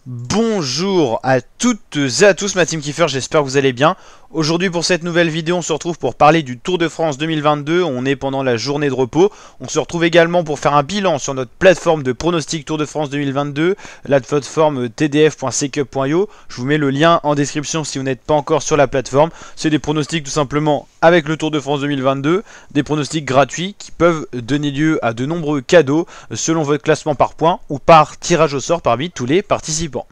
Bonjour à toutes et à tous, ma team Kiefer, j'espère que vous allez bien. Aujourd'hui pour cette nouvelle vidéo, on se retrouve pour parler du Tour de France 2022, on est pendant la journée de repos. On se retrouve également pour faire un bilan sur notre plateforme de pronostic Tour de France 2022, la plateforme tdf.secup.io. Je vous mets le lien en description si vous n'êtes pas encore sur la plateforme. C'est des pronostics tout simplement avec le Tour de France 2022, des pronostics gratuits qui peuvent donner lieu à de nombreux cadeaux selon votre classement par points ou par tirage au sort parmi tous les participants.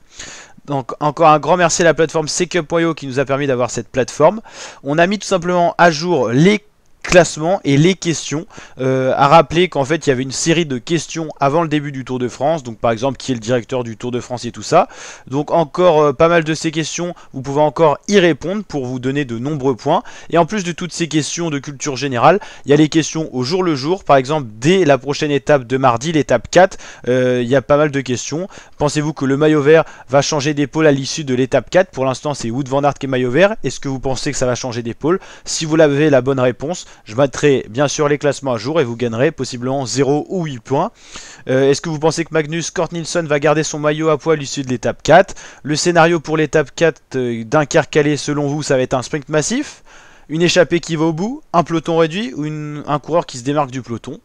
Donc encore un grand merci à la plateforme secup.io qui nous a permis d'avoir cette plateforme. On a mis tout simplement à jour les classements et les questions. À rappeler qu'en fait il y avait une série de questions avant le début du Tour de France, donc par exemple qui est le directeur du Tour de France et tout ça. Donc encore pas mal de ces questions, vous pouvez encore y répondre pour vous donner de nombreux points. Et en plus de toutes ces questions de culture générale, il y a les questions au jour le jour. Par exemple dès la prochaine étape de mardi, l'étape 4, il y a pas mal de questions. Pensez-vous que le maillot vert va changer d'épaule à l'issue de l'étape 4? Pour l'instant c'est Wout van Aert qui est maillot vert. Est-ce que vous pensez que ça va changer d'épaule? Si vous avez la bonne réponse, je mettrai bien sûr les classements à jour et vous gagnerez possiblement 0 ou 8 points. Est-ce que vous pensez que Magnus Cort Nielsen va garder son maillot à poil à l'issue de l'étape 4? Le scénario pour l'étape 4 Dunkerque-Calais, selon vous, ça va être un sprint massif? Une échappée qui va au bout, un peloton réduit ou un coureur qui se démarque du peloton.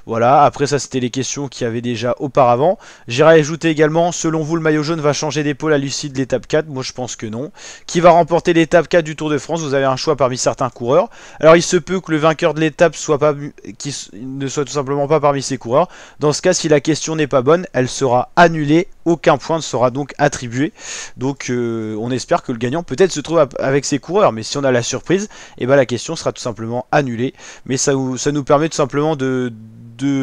Voilà, après ça c'était les questions qu'il y avait déjà auparavant. J'irai ajouter également, selon vous le maillot jaune va changer d'épaule à l'issue de l'étape 4? Moi je pense que non. Qui va remporter l'étape 4 du Tour de France? Vous avez un choix parmi certains coureurs. Alors il se peut que le vainqueur de l'étape ne soit tout simplement pas parmi ces coureurs. Dans ce cas, si la question n'est pas bonne, elle sera annulée. Aucun point ne sera donc attribué. Donc on espère que le gagnant peut-être se trouve avec ses coureurs. Mais si on a la surprise, et bah la question sera tout simplement annulée. Mais ça nous permet tout simplement de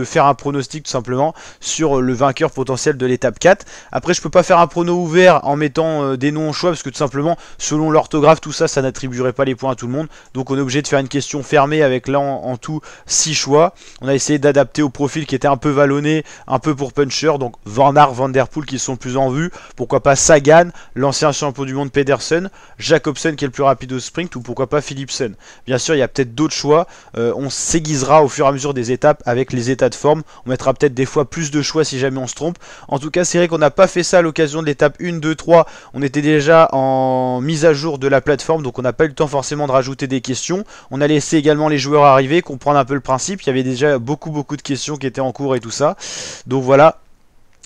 faire un pronostic tout simplement sur le vainqueur potentiel de l'étape 4. Après je peux pas faire un prono ouvert en mettant des noms au choix parce que tout simplement selon l'orthographe tout ça n'attribuerait pas les points à tout le monde. Donc on est obligé de faire une question fermée avec là en tout 6 choix. On a essayé d'adapter au profil qui était un peu vallonné, un peu pour puncher. Donc Van Aert, Van Der Poel qui sont le plus en vue. Pourquoi pas Sagan, l'ancien champion du monde Pedersen, Jacobsen qui est le plus rapide au sprint, ou pourquoi pas Philipsen. Bien sûr il y a peut-être d'autres choix. On s'aiguisera au fur et à mesure des étapes avec les états de forme, on mettra peut-être des fois plus de choix si jamais on se trompe. En tout cas c'est vrai qu'on n'a pas fait ça à l'occasion de l'étape 1, 2, 3, on était déjà en mise à jour de la plateforme, donc on n'a pas eu le temps forcément de rajouter des questions. On a laissé également les joueurs arriver, comprendre un peu le principe, il y avait déjà beaucoup de questions qui étaient en cours et tout ça, donc voilà.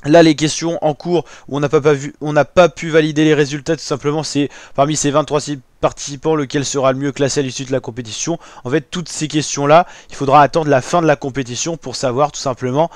Là les questions en cours où on n'a pas pu valider les résultats, tout simplement c'est parmi ces 23 participants lequel sera le mieux classé à l'issue de la compétition. En fait toutes ces questions là il faudra attendre la fin de la compétition pour savoir tout simplement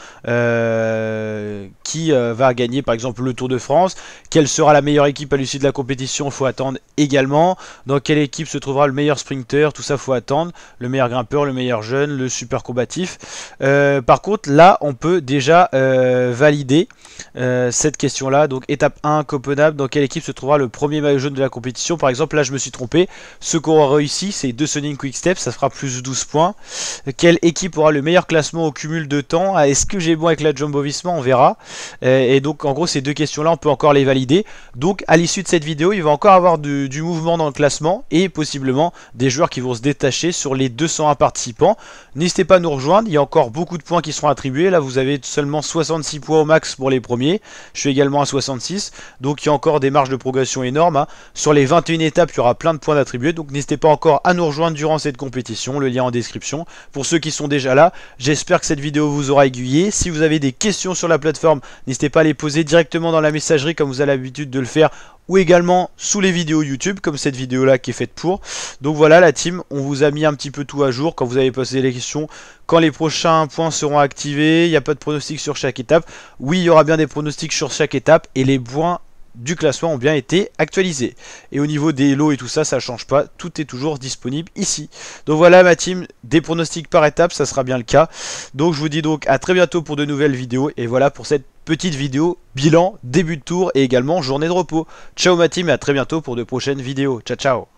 qui va gagner par exemple le Tour de France, quelle sera la meilleure équipe à l'issue de la compétition, il faut attendre également, dans quelle équipe se trouvera le meilleur sprinter, tout ça il faut attendre, le meilleur grimpeur, le meilleur jeune, le super combatif. Par contre là on peut déjà valider cette question là. Donc étape 1 Copenhague, dans quelle équipe se trouvera le premier maillot jaune de la compétition? Par exemple là je me suis trompé, ce qu'on aura réussi c'est De Sonic Quick-Step, ça fera plus 12 points. Quelle équipe aura le meilleur classement au cumul de temps? Est-ce que j'ai bon avec la Jumbo-Visma? On verra. Et donc en gros ces deux questions là on peut encore les valider. Donc à l'issue de cette vidéo il va encore avoir du mouvement dans le classement et possiblement des joueurs qui vont se détacher sur les 201 participants. N'hésitez pas à nous rejoindre, il y a encore beaucoup de points qui seront attribués. Là vous avez seulement 66 points au max pour les premiers, je suis également à 66, donc il y a encore des marges de progression énormes, hein. Sur les 21 étapes il y aura plein de points d'attribués, donc n'hésitez pas encore à nous rejoindre durant cette compétition, le lien en description. Pour ceux qui sont déjà là, j'espère que cette vidéo vous aura aiguillé. Si vous avez des questions sur la plateforme, n'hésitez pas à les poser directement dans la messagerie comme vous avez l'habitude de le faire, ou également sous les vidéos YouTube comme cette vidéo là qui est faite pour. Donc voilà la team, on vous a mis un petit peu tout à jour quand vous avez posé les questions, quand les prochains points seront activés. Il n'y a pas de pronostic sur chaque étape. Oui il y aura bien des pronostics sur chaque étape et les points du classement ont bien été actualisés. Et au niveau des lots et tout ça, ça change pas, tout est toujours disponible ici. Donc voilà ma team, des pronostics par étape, ça sera bien le cas. Donc je vous dis donc à très bientôt pour de nouvelles vidéos. Et voilà pour cette petite vidéo bilan, début de tour et également journée de repos. Ciao ma team et à très bientôt pour de prochaines vidéos. Ciao ciao.